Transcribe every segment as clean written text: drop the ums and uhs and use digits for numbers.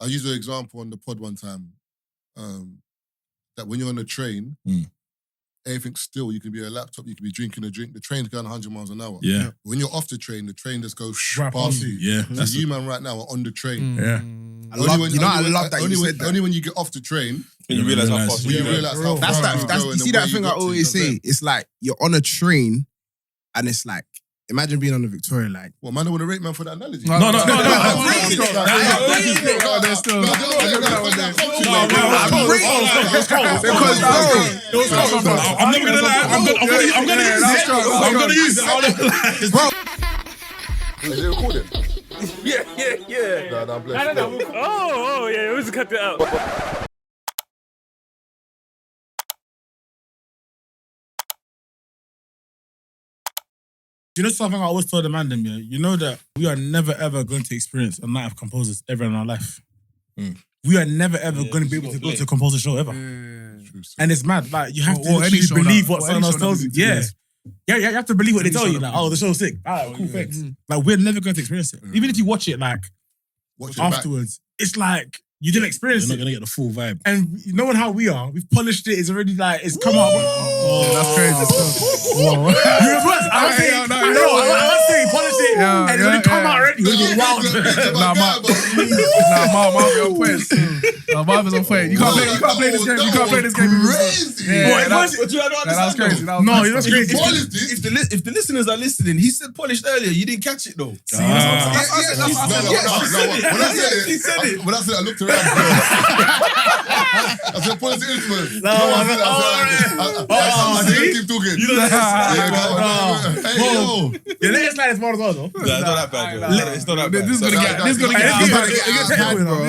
I used an example on the pod one time that when you're on a train, everything's still. You can be at a laptop, you can be drinking a drink. The train's going 100 miles an hour. Yeah. When you're off the train just goes Right past you. Yeah. So you, man, right now are on the train. Yeah. I love that you said that. Only when you get off the train, When you realise how fast when you you realise how That's far that. you're You see that thing I always say. It's like you're on a train, and it's like imagine being on the Victoria line. What, man, I want to rate man for that analogy. No. I'm never gonna lie. I'm gonna use it. Bro. Is it recording? Yeah. No, I'm blessed. Oh, yeah, we just cut that out. You know something I always told the man, them, yeah? You know that we are never ever going to experience a night of Composers ever in our life. We are never ever going to be able to go to a Composer show ever. And it's mad. Like, you have to any show believe that- what someone else tells you. Yeah. Yeah, you have to believe what they tell you. Like, oh, the show's sick. Alright, cool, thanks. Like, we're never going to experience it. Even if you watch it, like, afterwards, it's like, you didn't experience You're it. not gonna get the full vibe. And knowing how we are, we've polished it. It's already like, it's come out. Oh, that's crazy. Whoa. I was saying polished it, and it's already come out already. It's wild. Marvin on point. Marvin's on point. You can't play this game. You can't play this game. Crazy. That was crazy. No, that's crazy. If the listeners are listening, he said polished earlier. You didn't catch it though. When I said I looked around. I said, policy influence. I said, keep talking. Hey, yo. The latest line is more as well, though. Nah, it's not that bad, bro. It's not that bad. This is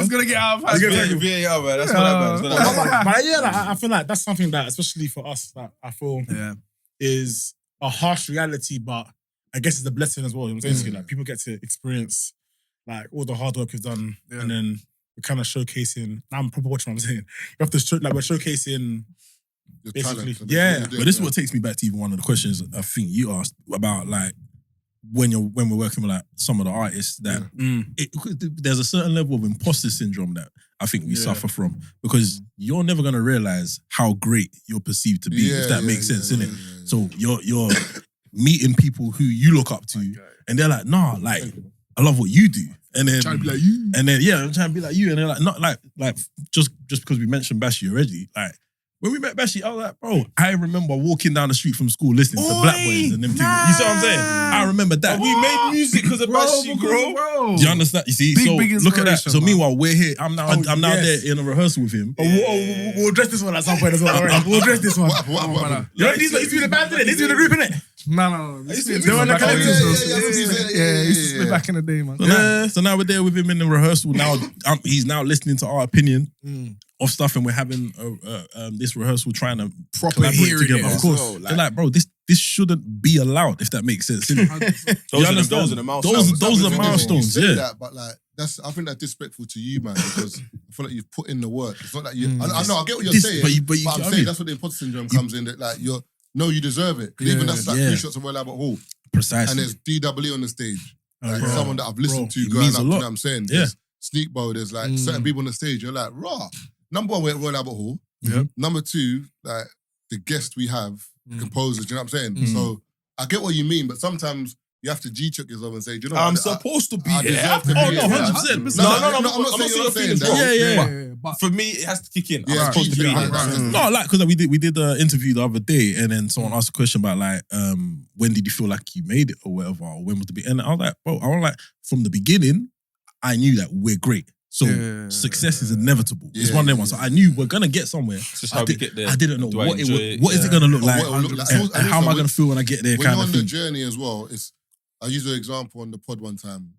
gonna get out of hand. Yeah, man. That's not that bad. But yeah, like, I feel like that's something that, especially for us, that I feel is a harsh reality, but I guess it's a blessing as well. You know what I'm saying? Like, people get to experience like all the hard work we've done, and then we're kind of showcasing. Now I'm proper watching what I'm saying. You have to show, like, we're showcasing. Basically, But this is what takes me back to even one of the questions I think you asked about, like, when we're working with like some of the artists that there's a certain level of imposter syndrome that I think we suffer from, because you're never gonna realize how great you're perceived to be, if that makes sense, innit? So you're meeting people who you look up to, and they're like, nah, like, I love what you do. And then Trying to be like you. And then I'm trying to be like you. And they're like, not like just because we mentioned Bashi already, like, when we met Bashi, I was like, bro, I remember walking down the street from school listening to Black Boys and them things. You see what I'm saying? I remember that. We made music because of Bashi, bro. Do you understand? You see? Big so look at that. So inspiration, meanwhile, we're here. I'm now there in a rehearsal with him. We'll address this one at some point as well. Right? We'll address this one. What? You know, these used to be the band, didn't it? These used to be the group, innit? No. They were in the collective. Used to split back in the day, man. So now we're there with him in the rehearsal. Now he's now listening to our opinion of stuff, and we're having this rehearsal, trying to Proper collaborate hearing together. it Of as course, well, they're like, bro, this shouldn't be allowed, if that makes sense. Those are the milestones. Those are the milestones. You say Yeah. that, but like, I think that's disrespectful to you, man, because I feel like you've put in the work. It's not that you. I know, I get what you're saying, but I'm saying that's what the imposter syndrome comes in. That like you deserve it. Because even that's like 3 shots of Royal Albert Hall. Precisely. And there's DWE on the stage. Like bro. someone that I've listened to It growing means up, a you know lot. what I'm saying? Yeah. There's Sneak Bow, there's like certain people on the stage, you're like, raw. Number one, we're at Royal Albert Hall. Number two, like the guests we have, composers, you know what I'm saying? So I get what you mean, but sometimes you have to G-check yourself and say, do you know what? I'm supposed to be I here. deserve to be here. 100%. No, I'm I'm not not saying saying you're saying that. that. But for me, it has to kick in. Yeah, I'm supposed to be here. No, like, because we did an interview the other day, and then someone asked a question about like, when did you feel like you made it or whatever, or when was the beginning? And I was like, bro, from the beginning, I knew that we're great. So success is inevitable. It's one of them ones. So I knew we're gonna get somewhere. It's just how we get there. I didn't know Do I what enjoy it? what is it gonna look like, what it will look like. and how am I gonna feel when I get there, When kind you're of on the thing. journey as well, I used an example on the pod one time,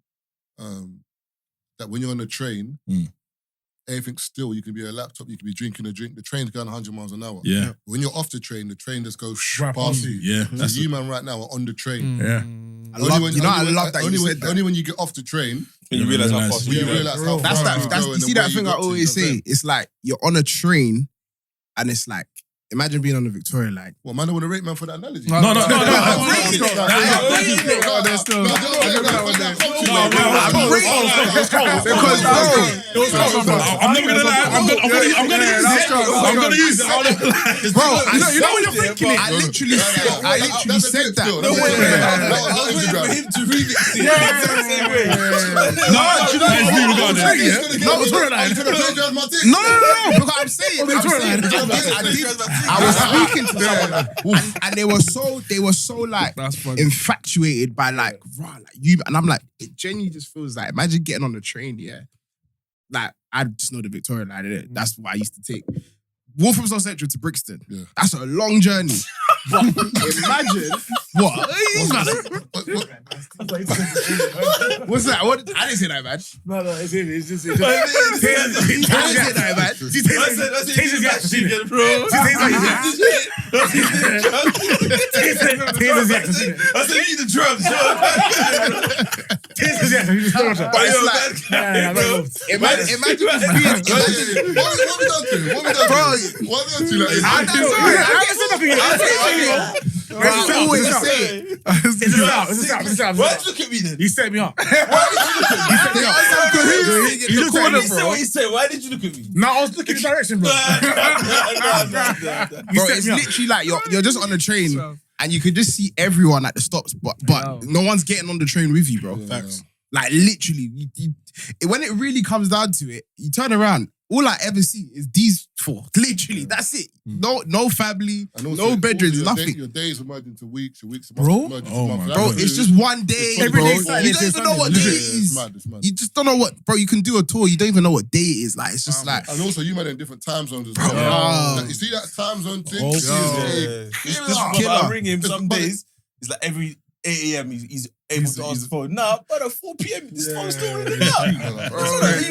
that when you're on the train, everything's still. You can be at a laptop, you can be drinking a drink. The train's going 100 miles an hour. Yeah. When you're off the train just goes Right past past you. Yeah. So you, man, right now are on the train. Yeah. I love that you said that. Only when you get off the train, When you realise how fast when you you realise how That's far that. you're That's going you see and that where thing you I got to, always you know what I'm say. It's like you're on a train, and it's like imagine being on the Victoria line. Well, man, I want to rate man for that analogy. No. I'm never gonna lie. I'm gonna use it. Bro, you know what you're thinking. I literally said that. No way. I was waiting for him to remix it. No. Because I'm saying, I was speaking to someone, and they were so like infatuated by like you, and I'm like, it genuinely just feels like, imagine getting on the train, like I just know the Victoria line, innit? That's what I used to take. Walk from South Central to Brixton. Yeah. That's a long journey. But imagine what? What's that? What? I didn't say that, man. No, it's him. It's just. I didn't say that, man. Taser's the actor, bro. Taser's the actor. I said, eat the drums. Taser's the actor. You just watch it. But it's like, imagine what we done to him? What we done to him? I always say it. It's a sound. Why'd you look at me then? You set me up. You said what he said. Why did you look at me? No, I was looking in the direction, bro. Bro, it's literally like you're just on the train and you could just see everyone at the stops, but no one's getting on the train with you, bro. Facts. Like literally, when it really comes down to it, you turn around. All I ever see is these four. Literally, that's it. No family, no bedrooms, nothing. Your days are merged into weeks, your weeks are Bro? merged into Oh months. my Bro, it's just one day. Every Bro. day You don't even know what day it is. It's mad. You just don't know what, bro. You can do a tour. You don't even know what day it is. Like it's just like. And also, you man in different time zones as well. Like, you see that time zone thing? I ring him some days. It's like every 8 a.m. he's able to answer the phone. Nah, but at 4 p.m. this phone's still ringing out. Are you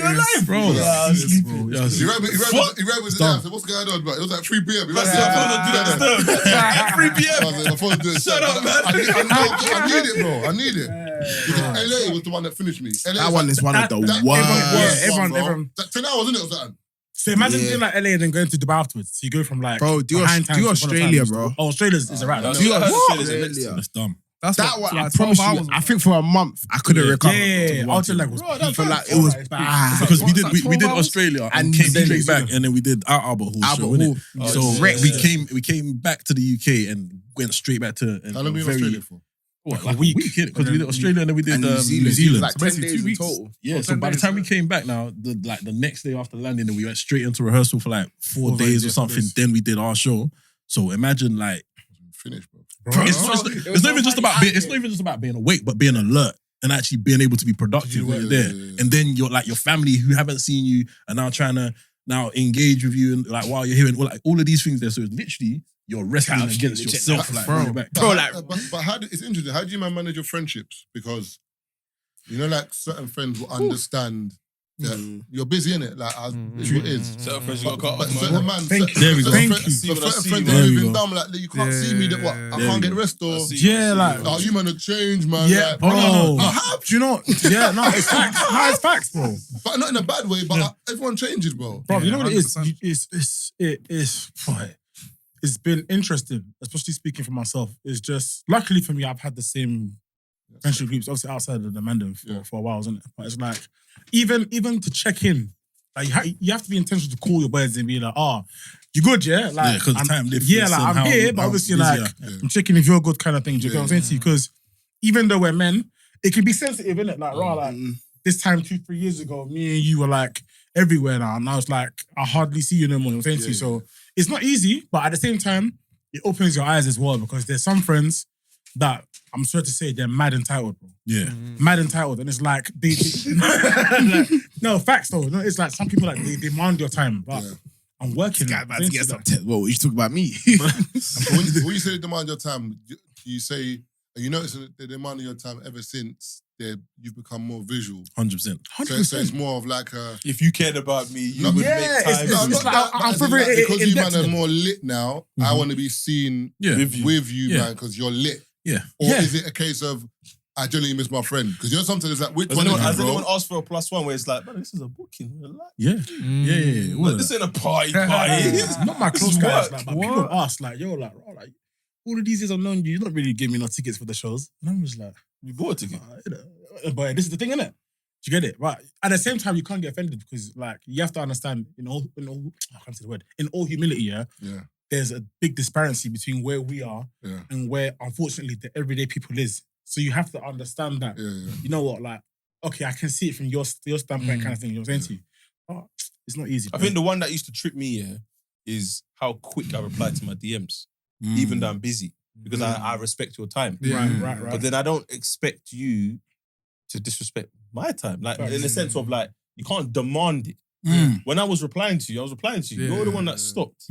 alive, bro? Bro. He read with the dad. What's going on, bro? It was like 3 p.m. He read with the dad. 3 p.m. My phone's doing Shut up, man. I need it, bro. I need it. Because LA was the one that finished me. That one is one of the worst. Everyone. 10 hours, isn't it? Or something? So imagine doing like LA and then going to Dubai afterwards. So you go from like. Bro, do Australia, bro. Oh, Australia's is around. Do Australia. That's dumb. That one, I promise you, I think for a month I couldn't recover. Yeah. Ultra leg was. I feel like it was bad. Because we did Australia and came then straight back, and then we did our Albert Hall show, innit? So we came back to the UK and went straight back to. How long were you in Australia for? Like a week, because we did Australia and then we did New Zealand. Like 10 days in total. Yeah, so by the time we came back now, the next day after landing, we went straight into rehearsal for like 4 days or something. Then we did our show. So imagine like finished, bro. It's not even just about being. It's not even just about being awake, but being alert and actually being able to be productive when you're there. And then you're like your family who haven't seen you are now trying to engage with you and like while you're here and all of these things there. So it's literally you're wrestling against yourself, like bro. But how it's interesting. How do you manage your friendships? Because you know, like certain friends will understand. Yeah, you're busy, innit? Like, it's what it is. Certain friends you got cut But off, certain man, There we go. certain friends are moving dumb, like, you can't see me, that what? I can't get rest, or... Yeah, like... Oh, you man have changed, man. Yeah, like, bro. Do you know... Yeah, no, it's facts. No, it's facts, bro. But not in a bad way, but everyone changes, bro. Bro, you know what it is? It's been interesting, especially speaking for myself. It's just... Luckily for me, I've had the same friendship groups, obviously outside of the Mandem for a while, isn't it? But it's like... Even to check in, like you have to be intentional to call your boys and be like, you good, yeah? Like, because the time difference. Yeah, like I'm here, but obviously like I'm checking if you're good kind of thing. Do you get what I'm saying to you? Because even though we're men, it can be sensitive, innit? Like, like this time 2-3 years ago, me and you were like everywhere now, and I was like, I hardly see you no more. You know what I'm saying to you? So it's not easy, but at the same time, it opens your eyes as well because there's some friends that I'm sorry to say they're mad entitled, bro. Yeah. Mad entitled. And it's like, no, facts though. No, it's like some people like they demand your time. But I'm working. This guy about to get something. Well, you should talk about me. When you say they demand your time, you say, you notice they demand your time ever since you've become more visual. 100%. So it's more of like a... If you cared about me, you would make time. Because you man are more lit now, I want to be seen with you, man, because you're lit. Yeah. Or is it a case of I genuinely miss my friend. Because you know sometimes it's like, which Has one is anyone, you, has bro? anyone asked for a +1 where it's like, man, this is a booking? Relax. Yeah. Like, this ain't a party. It's not my close This is guys, work. like, but people ask, like, yo, like, oh, like, all of these years I've known you, you don't really give me no tickets for the shows. And I'm just like, You bought a ticket. but this is the thing, innit? Do you get it? But at the same time, you can't get offended because, like, you have to understand, I can't say the word, in all humility, yeah, there's a big disparity between where we are and where, unfortunately, the everyday people is. So you have to understand that, you know what, like, okay, I can see it from your standpoint kind of thing, you know what I'm saying to you? Oh, it's not easy. I think the one that used to trip me is how quick I reply to my DMs, even though I'm busy, because I respect your time. Right. But then I don't expect you to disrespect my time. Like, in the sense of, like, you can't demand it. When I was replying to you. You're the one that stopped.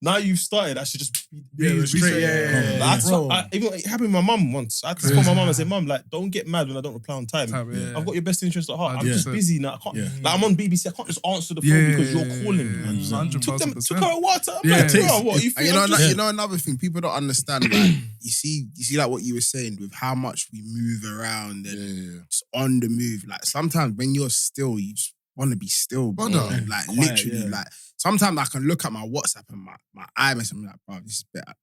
Now you've started, I should just be straight. Even it happened with my mum once. I had to call my mum and say, Mum, like, don't get mad when I don't reply on time. I've got your best interest at heart. I'm just busy now. I can't, like, I'm on BBC. I can't just answer the phone because you're calling me. Took her a while to. I'm like, bro, what? You know another thing people don't understand. Like, you see, like what you were saying with how much we move around and just on the move. Like sometimes when you're still, you just want to be still, bro. Like quiet, literally, like sometimes I can look at my WhatsApp and my iMessage and I'm like, bro, this is better.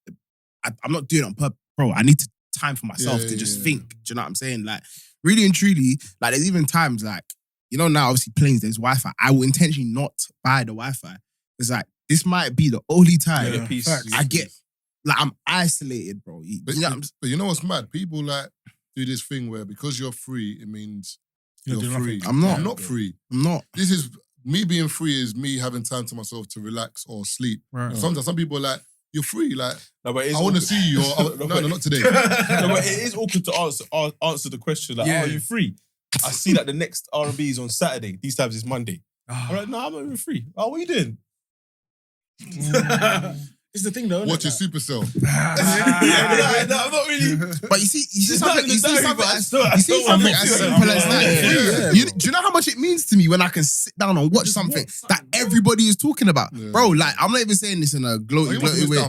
I'm not doing it on purpose, bro. I need time for myself to just think. Do you know what I'm saying? Like, really and truly, like there's even times like, you know, now obviously planes, there's Wi-Fi. I will intentionally not buy the Wi-Fi. It's like, this might be the only time I get, like, I'm isolated, bro. But you know what's mad? People like do this thing where because you're free, it means you're free. I'm not. I'm not free. I'm not. This is, me being free is me having time to myself to relax or sleep. Right. And sometimes some people are like, you're free, like, no, but I want to see you. No, not today. No, but it is awkward to answer the question, like, are you free? I see that the next R&B is on Saturday. These times it's Monday. I'm like, no, I'm not even free. Oh, what are you doing? It's the thing though. Watching Supercell. No, I'm not really. But you see something as simple as that. Do you know how much it means to me when I can sit down and watch something that everybody is talking about? Bro, like, I'm not even saying this in a gloaty way.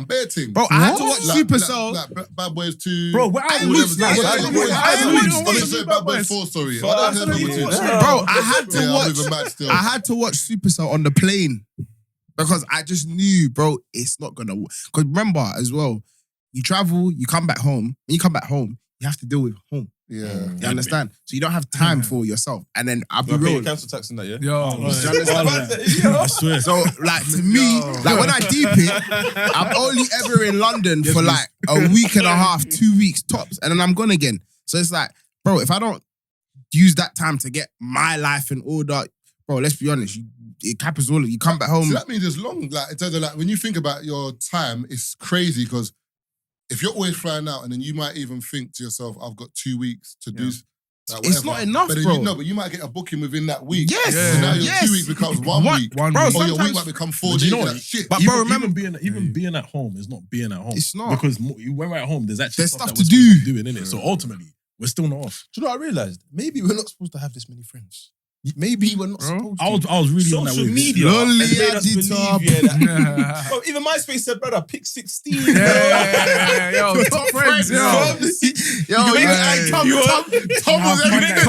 Bro, I had to watch Supercell. Like Bad Boys 2. Bro, Bad Boys 4, sorry. Bro, I had to watch Supercell on the plane. Because I just knew, bro, it's not gonna work. Because remember, as well, you travel, you come back home. When you come back home, you have to deal with home. Yeah. You understand? So you don't have time for yourself. And then I'll be real. Council tax in that, yeah? I swear. So, like, to me, like, when I deep it, I'm only ever in London for like a week and a half, 2 weeks tops. And then I'm gone again. So it's like, bro, if I don't use that time to get my life in order, bro, let's be honest, it captures all of it. You come back home. So that means it's long. Like, in terms of, like, when you think about your time, it's crazy because if you're always flying out and then you might even think to yourself, I've got 2 weeks to do like, it's not enough, but then bro. But you might get a booking within that week. Yes. So now your 2 weeks becomes 1 week. Bro, or your week might become 4 days. You know Like, what? shit. But bro, remember, being at home is not being at home. It's not. Because when we're at home, there's actually stuff that to we're do. supposed to be doing, innit? So ultimately, we're still not off. Do you know what I realised? Maybe we're not supposed to have this many friends. Maybe we're not supposed to. I was really on that Social with media Lonely has made us believe, editor. Bro, even MySpace said, brother, pick 16. Yo, top friends, yo. Tom was letting us know. Tom was letting us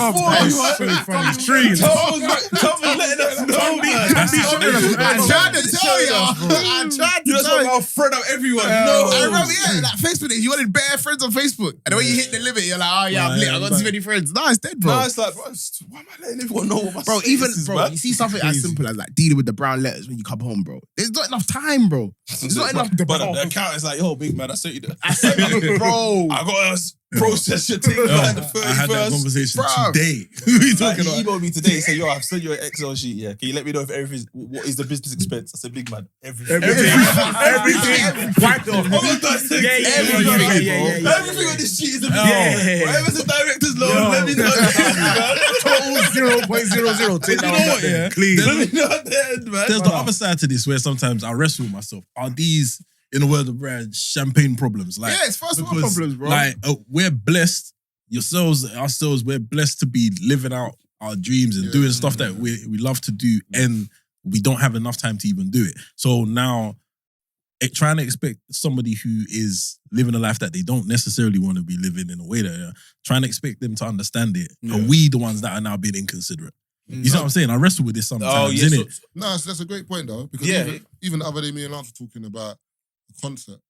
know. I tried to tell you. You know, I'll friend out everyone. No. I remember, like Facebook days, you wanted bare friends on Facebook. And then when you hit the limit, you're like, oh yeah, I'm lit. I got too many friends. No, it's dead, bro. No, it's like, bro, why am I letting everyone know what my Bro, you see something as simple as like dealing with the brown letters when you come home, bro. There's not enough time, bro. There's not enough. But the account is like, yo, big man, I sent you I said, bro. I got process your thing by the 31st. I had that conversation today. Who are you talking about? He emailed me today. He said, yo, I've sent you an Excel sheet. Yeah, can you let me know if everything? What is the business expense? I said, big man, everything. Wiped off. Everything on this sheet is a business. Whatever's the director's loan, let me know. Total 0.00. Take that one, yeah. Clean. Let me know at the end, man. There's the other side to this where sometimes I wrestle with myself. Are these, in a word of brand, champagne problems? Like, Yeah, it's first world problems, bro. Like, we're blessed, ourselves, we're blessed to be living out our dreams and doing stuff that we love to do, and we don't have enough time to even do it. So now, trying to expect somebody who is living a life that they don't necessarily want to be living in a way that trying to expect them to understand it. Are we the ones that are now being inconsiderate? You see what I'm saying? I wrestle with this sometimes, innit? No, that's a great point though, because even the other day, me and Lance were talking about a concert.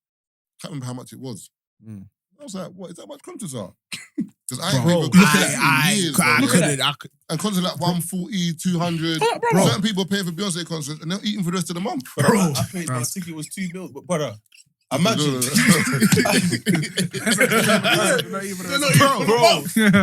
Can't remember how much it was. I was like, what is that much concerts are? Because I ain't paid for concerts in years. And concerts like 140, 200. Certain people paying for Beyonce concerts and they're eating for the rest of the month. Bro, I paid my ticket was $2 bills, but brother, imagine.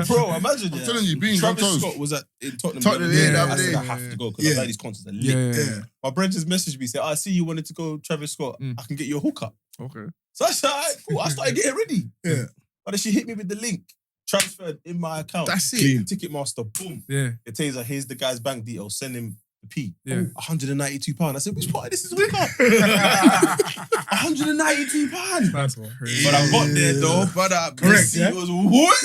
Bro, imagine. I'm telling you, being Travis Scott was in Tottenham. I said I have to go because I like these concerts are lit. My brother just messaged me, said, I see you wanted to go Travis Scott. I can get you a hookup. Okay. So I said, all right, cool. I started getting ready. Yeah. But then she hit me with the link. Transferred in my account. That's it. Ticketmaster, boom. Yeah. The Tazer, here's the guy's bank details. Send him the P. Yeah. £192. I said, which part of this is hookup? £192. That's crazy. But I got there though. Correct, yeah? Was what?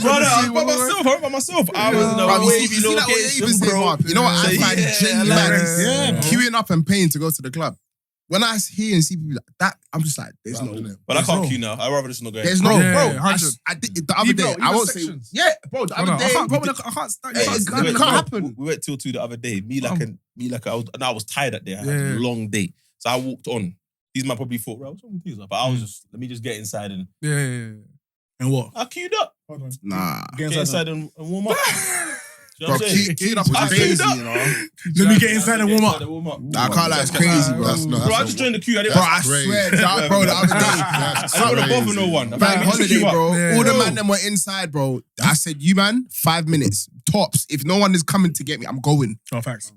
Brother, I was by myself. I was in a wavy location, bro. You know what I find genuine? Queuing up and paying to go to the club. When I hear and see people like that, I'm just like, there's no. But I can't queue now. I'd rather just not go. There's no, bro. I did it the other day. I won't say. Yeah, bro. The other day, I can't. It can't happen. We went till 2 the other day. I was tired that day. I had a long day, so I walked on. These man probably thought, "What's wrong with these?" But I was just, let me just get inside and And what? I queued up. Nah, get inside and warm up. Bro, queued up is crazy, you know. Let me get inside and warm up. I can't lie, it's crazy, bro. Bro, I just joined the queue. Bro, I swear, bro, the other day. I don't want to bother no one. Bank holiday, bro. All the man them were inside, bro. I said, you man, 5 minutes. Tops. If no one is coming to get me, I'm going. Oh, facts.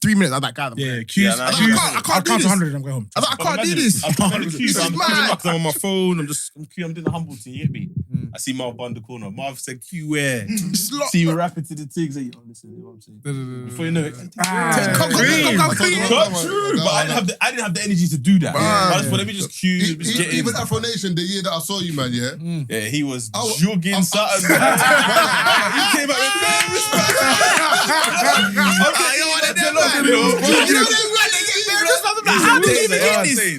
3 minutes, I'm that guy. Yeah, queues. I can't do count this. 100 and go home. I can't do this. I'm in the queue. This is I'm mad. on my phone. I'm doing the humble thing. You get me? I see Marv behind the corner. Marv said, "Queue where?" See me rapping to the things. Like, oh, listen, you know what I'm saying? Before you know it, Come clean. True, but I didn't have the energy to do that. I just thought, let me just queue. Even Afro Nation, the year that I saw you, man, yeah, he was jogging something. He came out with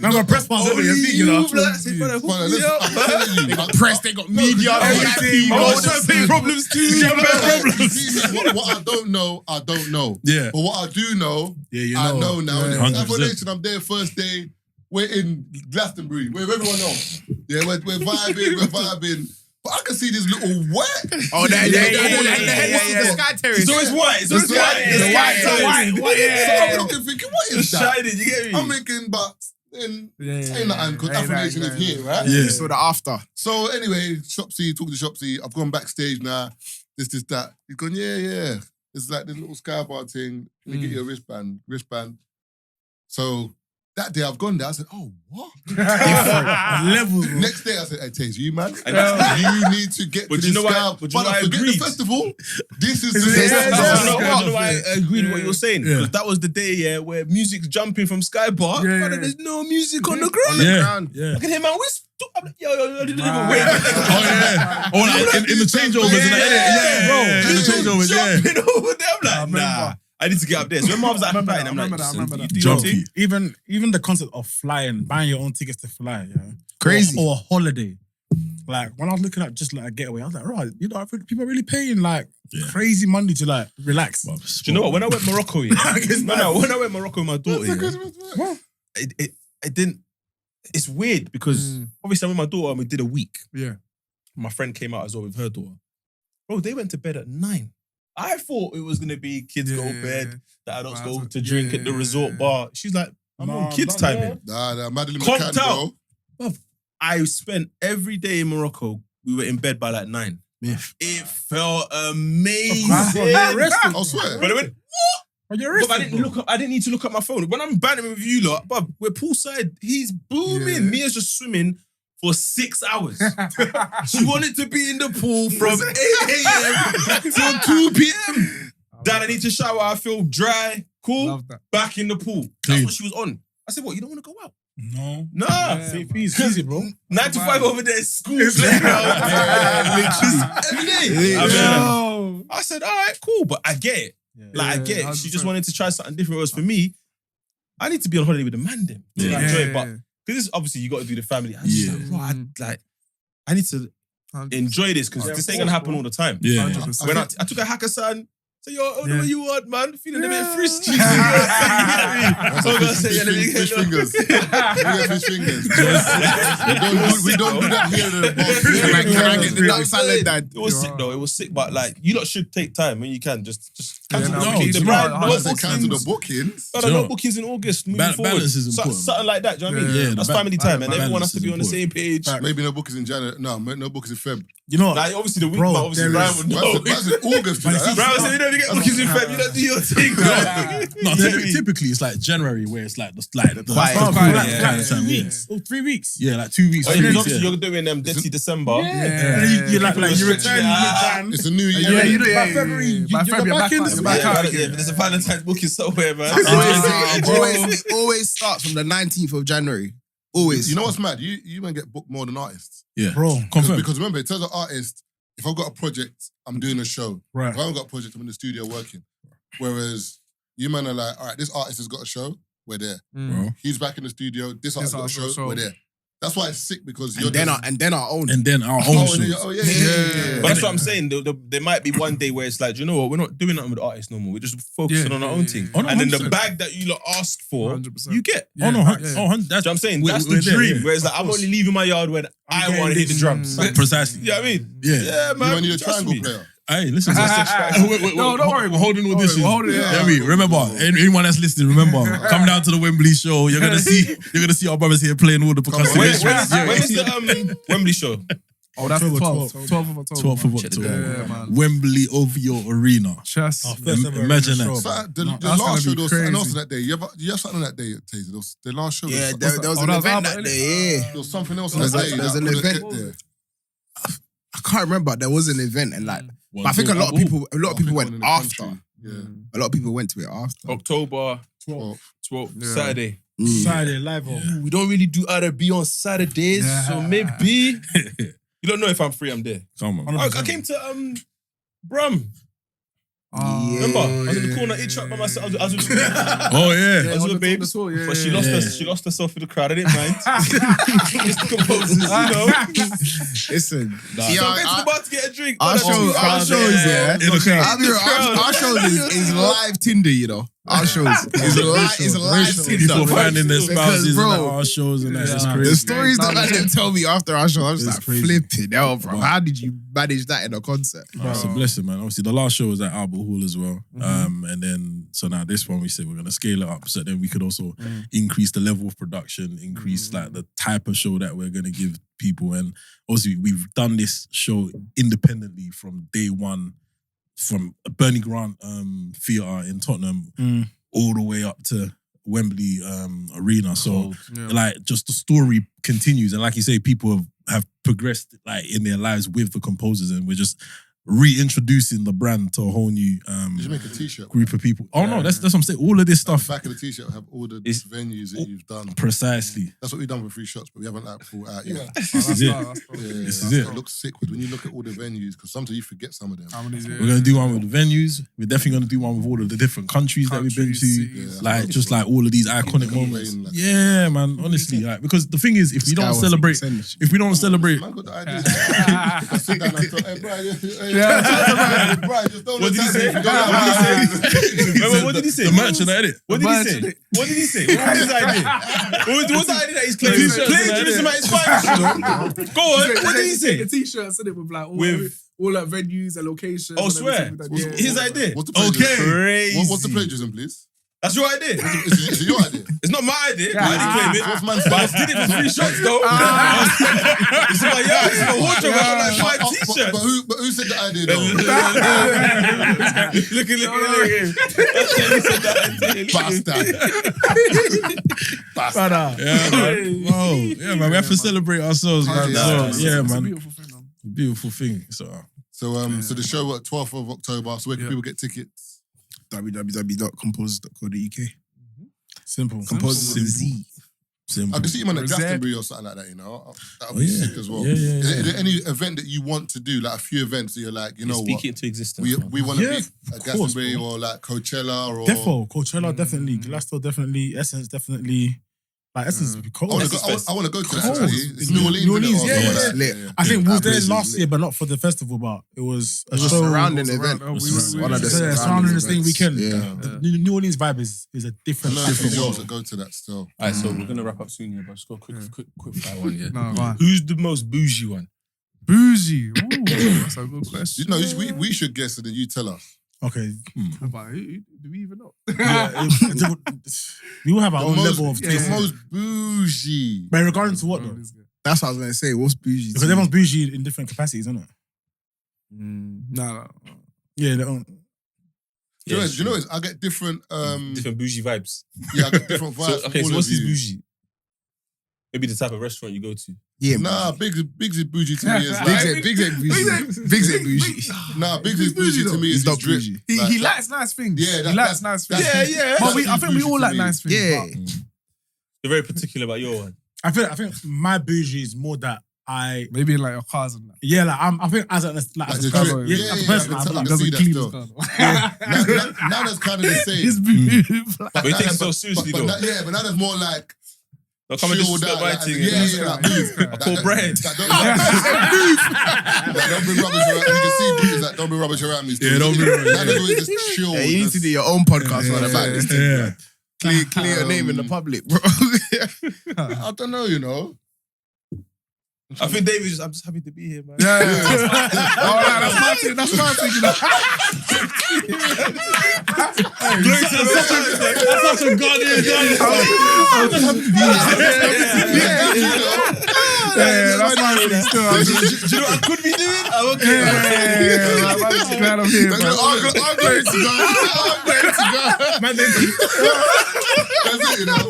Remember press pass over here, you know. They got press, they got media, problems too. What I don't know, I don't know. Yeah. But what I do know, I know now. Afro Nation, I'm there first day. We're in Glastonbury. We're with everyone else. Yeah, we're vibing. But I can see this little wet. Oh, the sky terrace. It's always white. It's white. Yeah. So I'm looking thinking, what is that? Shining, you get me? I'm thinking, but ain't nothing because Afro Nation is here, right? Yeah. So the after. So anyway, Shopsy, talking to Shopsy, I've gone backstage now. This, that. He's gone, yeah. It's like this little sky bar thing. Can you get your wristband? So that day I've gone there, I said, oh, what? Levels. Next day I said, hey, Taze, you man, you need to get to this sky. But I forget the festival. This is the festival. I agreed with what you were saying. Because that was the day, where music's jumping from Sky Bar, but there's no music on the ground. I can hear my whistle. Yo, didn't even wait. In the changeovers. In the changeovers, jumping over there. I'm like, nah. I need to get up there. So when Marv's like, I'm like, jumpy. Even the concept of flying, buying your own tickets to fly, crazy. Or a holiday. Like when I was looking at just like a getaway, I was like, right, you know, people are really paying like crazy money to like relax. Do you know what? When I went Morocco, when I went Morocco with my daughter, it didn't. It's weird because obviously I'm with my daughter and we did a week. Yeah. My friend came out as well with her daughter. Bro, they went to bed at 9. I thought it was going to be kids go to bed, the adults go to drink at the resort bar. She's like, I'm on kids' timing. Nah, Madeline Conked out. Bro. I spent every day in Morocco. We were in bed by like 9. It felt amazing. I swear. But I went, what? But I didn't need to look at my phone. When I'm bantering with you lot, but we're poolside, he's booming. Mia's just swimming for 6 hours. She wanted to be in the pool from 8 a.m. till 2 p.m. Dad, I need to shower. I feel dry. Cool. Back in the pool. That's what she was on. I said, what, you don't want to go out? No. Nah. Easy, bro. 9 to 5 over there is school. Every day. I said, all right, cool. But I get it. I get it. She just wanted to try something different. Whereas for me, I need to be on holiday with the man them to enjoy it. But because obviously you got to do the family. I just I need to enjoy this because this ain't gonna happen all the time. Yeah. When I took a hackathon. So yo, what you want, man? Feeling a bit frisky. So I'm gonna say, fish fingers. We get fish fingers. We don't do that here in the box. Can I get the duck salad, Dad? It was sick though. It was sick, but like you lot should take time when you can. Just cancel the bookings. Cancel the bookings. No bookings in August. Moving forward, balance is important. Something like that. Do you know what I mean? Yeah, that's family time, and everyone has to be on the same page. Maybe no bookings in January. No bookings in Feb. You know, like obviously the week, but obviously Brian would know. That's in August. Brian said, you don't get bookings in Feb. You don't do your thing. No, typically it's like January where it's like the quiet kind of time. 2 weeks or 3 weeks. Yeah, like 2 weeks. Obviously you're doing them Dirty December. You're like you return. It's a new year. By February, you're back in. There's a Valentine's booking somewhere, man. Always starts from the 19th of January. Always. You know what's mad? You might get booked more than artists. Yeah, bro. Confirm. Because remember, in terms of artists, if I've got a project, I'm doing a show. Right. If I haven't got a project, I'm in the studio working. Whereas you man are like, all right, this artist has got a show, we're there. He's back in the studio, this artist has got a show, we're there. That's why it's sick because you're then our own. And then our own shows. But that's what I'm saying. There might be one day where it's like, do you know what? We're not doing nothing with the artists no more. We're just focusing on our own thing. Oh, no, and then the 100%. bag that you lot asked for, 100%. you get. Oh no, that's Do you know what I'm saying? That's the dream. Whereas like, I'm only leaving my yard when I want to hit the drums. Precisely. You know what I mean? Yeah, man. You need a trust triangle me. player. Hey, listen. No, don't worry. We're holding auditions. We're holding it. Yeah, remember, anyone that's listening, remember, come down to the Wembley show. You're gonna see our brothers here playing all the percussive When instruments. is the Wembley show? Oh, that's the 12th. 12th of October. 12th of October. Yeah, man. Wembley OVO Arena. Chess. Imagine that. So the last show, there was something else on that day. You have something on that day, Tazer? There was the last show. Yeah, there was an event that day. There was something else on that day. There's an event there. I can't remember. There was an event and like, but I think a lot of people went after. Yeah. A lot of people went to it after. October 12th. Saturday. Saturday live. We don't really do R&B on Saturdays, so maybe you don't know if I'm free. I'm there. Come on. I came to Brum. Remember, I was at the corner, each shot by myself. I was with Oh yeah. I was with babes, but she lost herself in the crowd. I didn't mind. It's the Compozers, you know. Listen, So I went to the bar to get a drink. our shows, In the crowd. our shows is live Tinder, you know. Our shows is live Tinder. People finding their spouses Bro, at our shows and that's crazy. the stories that they tell me after our show, I was like flipping hell, bro. How did you manage that in a concert? It's a blessing, man. Obviously, the last show was at Albert Hall as well. And then, so now this one, we said we're going to scale it up so then we could also increase the level of production, increase like the type of show that we're going to give people. And obviously, we've done this show independently from day one, from Bernie Grant Theatre in Tottenham all the way up to Wembley Arena. So like just the story continues. And like you say, people have progressed like in their lives with the Composers and we're just reintroducing the brand to a whole new Did you make a t-shirt? group of people. Oh no, that's what I'm saying. All of this stuff. Back of the t-shirt will have all the venues that you've done. Precisely. That's what we've done with 3 shots, but we haven't like pulled out yet. This is it. This is it. It looks sick when you look at all the venues because sometimes you forget some of them. We're gonna do one with the venues. We're definitely gonna do one with all of the different countries that we've been to. Like just like all of these iconic moments. Yeah, man. Honestly, like because the thing is, if we don't celebrate, Man got the idea. I sit down and thought, hey, Brian, Brian, just don't What did he say? What did he say? The merchandise, innit? What did he say? What did he say? What was his idea? What's the idea that he's plagiarism at his finest? Go on. What did he say? A t-shirt, said it with like all like venues and locations. Oh, swear. His idea. What's the plagiarism? Crazy. What's the plagiarism, please? That's your idea. Is it your idea? It's not my idea. I didn't claim it. What's man's But I did it for 3 shots though. It's in my yard. It's in my wardrobe. I got like 5 t-shirts. But who said the idea though? Look at Bastard. Yeah, man. Whoa. Yeah, man. We have to celebrate ourselves, man. Yeah. So, yeah, It's a man. beautiful thing, man. Beautiful thing. So So the show at 12th of October. So where can people get tickets? www.compozers.co.uk. Simple. Composers with Z. Simple. I can see him on a Glastonbury or something like that, you know. That would be sick as well. Is there any event that you want to do, like a few events that you're like, you know what? Speak it into existence. We want to be at Glastonbury or like Coachella or... Coachella definitely, Glasgow definitely, Essence definitely. Like Essence would be cold. I want to go to that. It's New Orleans. Yeah. I think we was there last year, but not for the festival, but it was a surrounding event. One of the surrounding the same weekend. The New Orleans vibe is a different world to go to that still. Alright, so we're gonna wrap up soon here, but just go quick fire one, yeah. No, who's the most bougie one? Bougie. Ooh, that's a good question. You know, we should guess it and you tell us. Okay. But do we even know? We will have our own level of taste. The most bougie. But regarding to what though? That's what I was going to say. What's bougie? Because everyone's bougie in different capacities, isn't it? No. Yeah. Do you know I get different... different bougie vibes. Yeah, I get different vibes. So what's his bougie? Maybe the type of restaurant you go to. Yeah, nah, Biggs is bougie to me. Biggs ain't bougie. Nah, Biggs is bougie to me. He's not drip. bougie. He likes nice things. Yeah, he likes nice things. Yeah. But I think we all like nice things. Yeah. You're very particular about your one. I think my bougie is more that I maybe like your cars and that. Yeah, like I think as a person, as a person, I doesn't clean his car. Now that's kind of the same. But he takes it so seriously though. Yeah, but now that's more like. Don't come and disrespect my thing. I call Brian. Don't bring rubbish around. You can see Bruce like, don't bring rubbish around me. Yeah, don't bring rubbish. That is always just chill. Yeah, you need to do your own podcast on about this thing. Clear your name in the public, bro. I don't know, you know. I think David I'm just happy to be here, man. Yeah. That's my thing. That's such a goddamn that's my thing still. Do you know what I could be doing? I'm okay. I'm just glad I'm here, man. I'm going to go. Man, that's it, you know.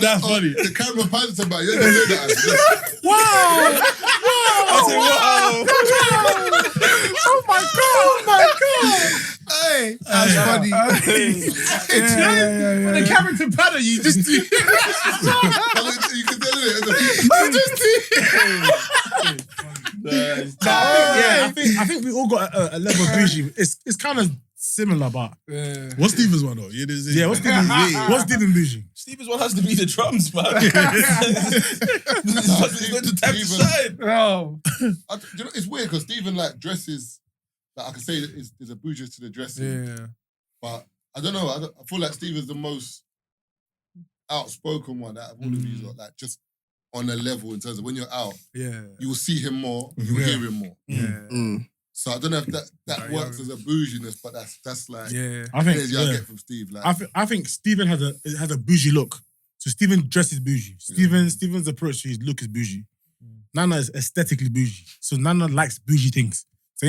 That's funny. The camera pans about you. You say that. Wow! I say, wow! Oh my god! Hey, that's funny. When the camera to paddle, you just do. You can tell it. I think we all got a level of bougie. It's kind of similar, but what's Steven's one though? What's Steven bougie? Steven's one has to be the drums, man. He's going to tap the side. Oh. You know, it's weird because Steven like dresses. Like I can say is a bougie to the dressing. Yeah. But I don't know. I feel like Steven's the most outspoken one out of all of these. Like just on a level in terms of when you're out, you will see him more, you will hear him more. Yeah. So I don't know if that works as a bouginess, but that's like I think I get from Steve. Like I think Steven has a bougie look. So Steven dresses bougie. Steven's approach to his look is bougie. Nana is aesthetically bougie. So Nana likes bougie things. So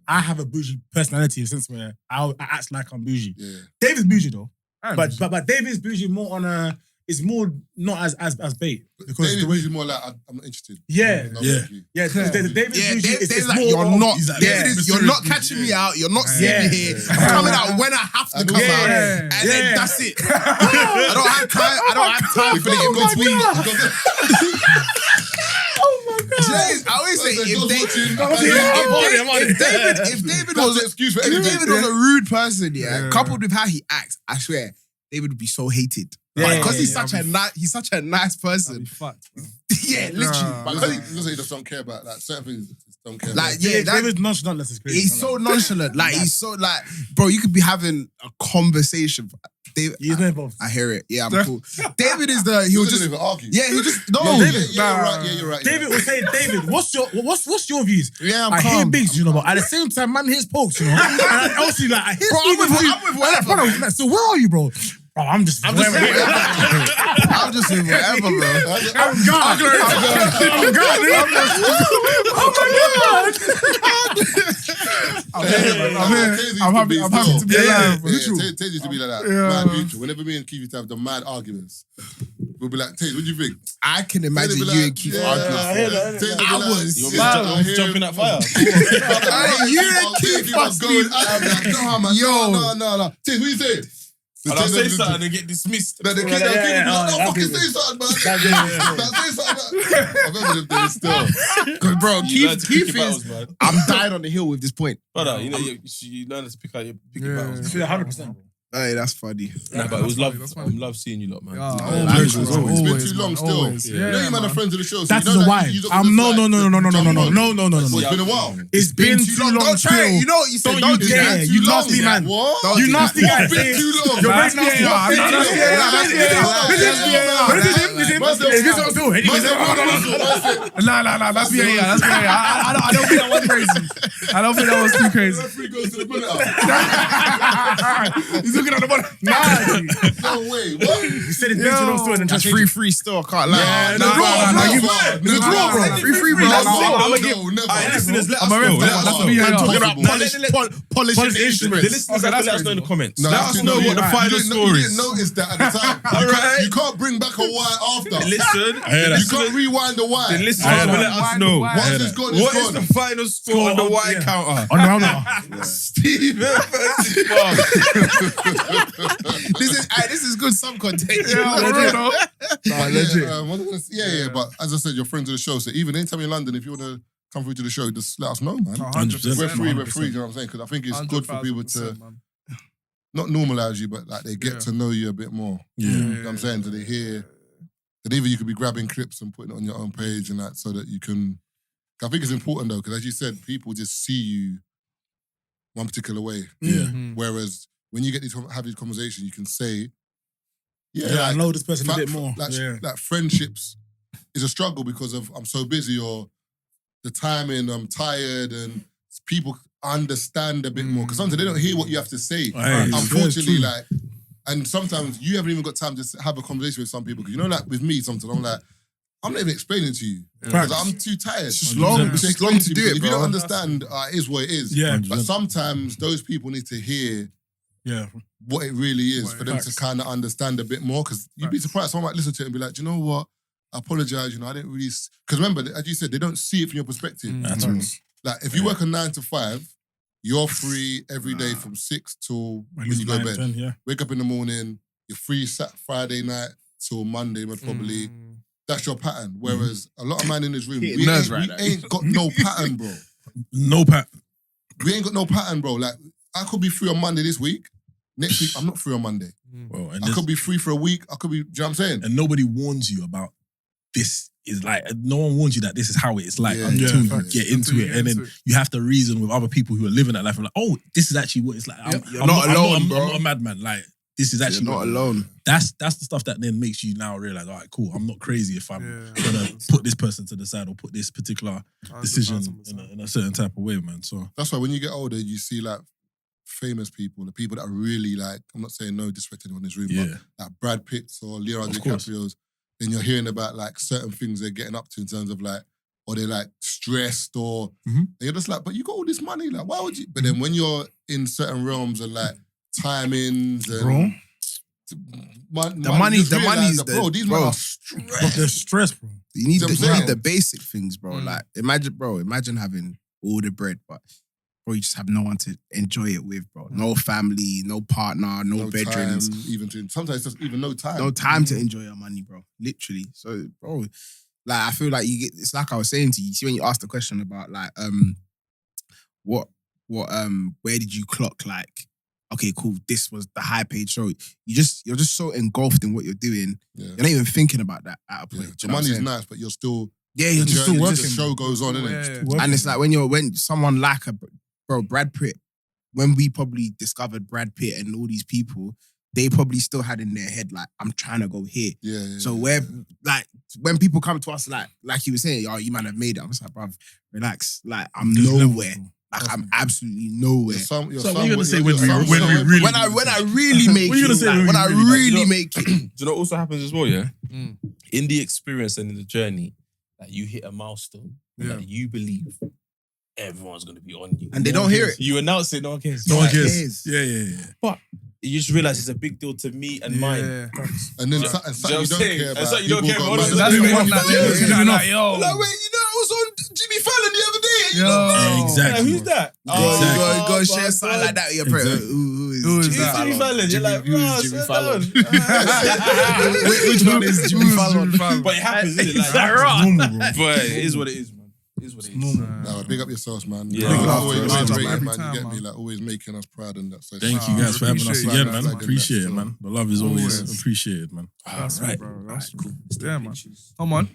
I have a bougie personality in the sense where I act like I'm bougie. Yeah. David's bougie though. But David's bougie more on a it's more not as bait. Because David's bougie more like I'm not interested. Yeah. David's bougie is like, more you're not catching me out, you're not seeing me here. I'm coming out when I have to come out. And then that's it. I don't have time for the in-between. I always say if David was a rude person, coupled with how he acts, I swear David would be so hated. Because he's such a nice person. Yeah, literally. But he just don't care about that. Certain things don't care. Like David's nonchalant. That's crazy. He's so nonchalant. Like he's so like, bro, you could be having a conversation. David, he's not involved. I hear it. Yeah, I'm cool. David is he would just even argue. Yeah, he just you're right. David will say, David, what's your views? Yeah, I hear bigs, you know, but at the same time, man hears pokes, you know. And also, like, I hear I'm with whatever. So where are you, bro? Bro, I'm just whatever. I'm just in whatever, bro. I'm gone. I'm gone. Oh my God. I'm happy to be alive. Taze used to be like that. Mad mutual. Whenever me and Keith used to have the mad arguments, we'll be like, Taze, what do you think? I can imagine you and Keith arguing. I was jumping that fire. You and Keith must be... No. Taze, what you saying? And I'll say something and get dismissed. No, the kid, no, fucking say something, man. Say something. I remember them days still. Because, bro, Keith is... I'm dying on the hill with this point. Brother, you know, you learn to pick your battles. 100%. Hey, that's funny. Nah, but it was love. I love seeing you lot, man. It's been too long still. You know you man are friends of the show. That's the why. No. It's been a while. It's been too long. Don't try it. You know what you said. Don't you dare. You nasty man. What? You nasty guy. It's been too long. You're very nasty. Nah, that's VAR. I don't think that was crazy. I don't think that was too crazy. Referee goes to the bullet He's looking at the bottom. No way. What? You said it's been too long still and then That's 3-3 still. I can't lie. It's a draw, bro. 3-3, bro. No, never. Listeners, let us I'm know. that's Talking about polishing the instruments. The listeners have to let us know in the comments. No, Let us know what the final score You is. didn't notice that at the time. Alright. You can't bring back a wire after. Listen, You can't rewind the wire. the listeners will let us know. Once it's gone, What it's is gone. the final score on the Y counter? On the Steve versus This is good sub-content. But as I said, you're friends of the show. So even anytime you're in London, if you want to come through to the show, just let us know, man. 100%. We're free, you know what I'm saying? Because I think it's good for people to not normalize you, but like they get to know you a bit more. Yeah. You know what I'm saying? So they hear that either you could be grabbing clips and putting it on your own page and that so that you can. I think it's important though, because as you said, people just see you one particular way. Yeah. Whereas when you have these conversations, you can say, I know this person a bit more. Like friendships is a struggle because of I'm so busy or the timing, I'm tired, and people understand a bit more. Because sometimes they don't hear what you have to say. Unfortunately, and sometimes you haven't even got time to have a conversation with some people. Because you know, like with me, sometimes I'm like, I'm not even explaining to you. Because I'm too tired. It's just long. It's long to do it, If bro. you don't understand, it is what it is. Yeah. But sometimes those people need to hear what it really is for them to kind of understand a bit more. Because you'd be surprised. Someone might listen to it and be like, do you know what? I apologize. You know, I didn't really... Because remember, as you said, they don't see it from your perspective. Like, if you work a 9 to 5, you're free every day from 6 till when you go to bed. 10, Wake up in the morning, you're free Friday night till Monday, most probably. That's your pattern. Whereas a lot of man in this room, we ain't got no pattern, bro. No pattern. We ain't got no pattern, bro. Like, I could be free on Monday this week. Next week, I'm not free on Monday. Bro, and I could be free for a week. I could be, do you know what I'm saying? And nobody warns you about this is like, no one warns you that this is how it's like until you get into it. And then you have to reason with other people who are living that life and like, oh, this is actually what it's like. You're not alone, bro. I'm not a madman. Like, this is actually not alone. That's the stuff that then makes you now realize, all right, cool, I'm not crazy if I'm gonna put this person to the side or put this particular decision in a certain type of way, man. So that's why when you get older, you see like famous people, the people that are really like, I'm not saying no disrespect to anyone in this room, but like Brad Pitt's or Leonardo DiCaprio's, then you're hearing about like certain things they're getting up to in terms of like, or they're like stressed or you're just like, but you got all this money, like why would you? But then when you're in certain realms and like timings and the money's bro, these men are stressed. They're stressed, bro. You need the basic things, bro. Like imagine having all the bread, but bro, you just have no one to enjoy it with, bro. No family, no partner, no bedrooms. Time, even sometimes just even no time. No time to enjoy your money, bro. Literally. So, bro, like I feel like you get. It's like I was saying to you. See when you asked the question about like where did you clock like? Okay, cool. This was the high paid show. You're just so engulfed in what you're doing. Yeah. You're not even thinking about that at a point. The money's nice, but you're still you're just still working. The show goes on, isn't it? And it's like when someone like Brad Pitt, when we probably discovered Brad Pitt and all these people, they probably still had in their head like, I'm trying to go here. So like when people come to us like you were saying, oh, you might have made it. I'm just like, bruv, relax. Like I'm nowhere. Like I'm absolutely nowhere. So what are you gonna say when I really make it? When I really make it. Do you know what also happens as well? Yeah, in the experience and in the journey, that you hit a milestone that you believe everyone's gonna be on you, and they don't hear it. You announce it, no one cares. No one cares. Yeah. But you just realize it's a big deal to me and mine. And then something you don't care about. You don't care about. That's the one that they're looking at like, yo. Like, wait, you know, I was on Jimmy Fallon the other day you know. Yeah, exactly. Who's that? You go share something like that with your friend. Exactly. Who is Jimmy that? Fallon. You're like, bro, Jimmy sit Fallon. down. Which one is Jimmy Fallon? But it happens, isn't it? Like, It's normal, bro. but it is what it is, man. It is what it is. No, big up yourselves, man. Yeah. Like, Big up always to us, rating, man. Every man. time, You get me? man. Like always making us proud and that. So Thank you guys for having us appreciate again, it, man. man. Appreciate it, man. The love is always Always. appreciated, man. That's Right. cool, bro. That's cool. Yeah, man. Come on.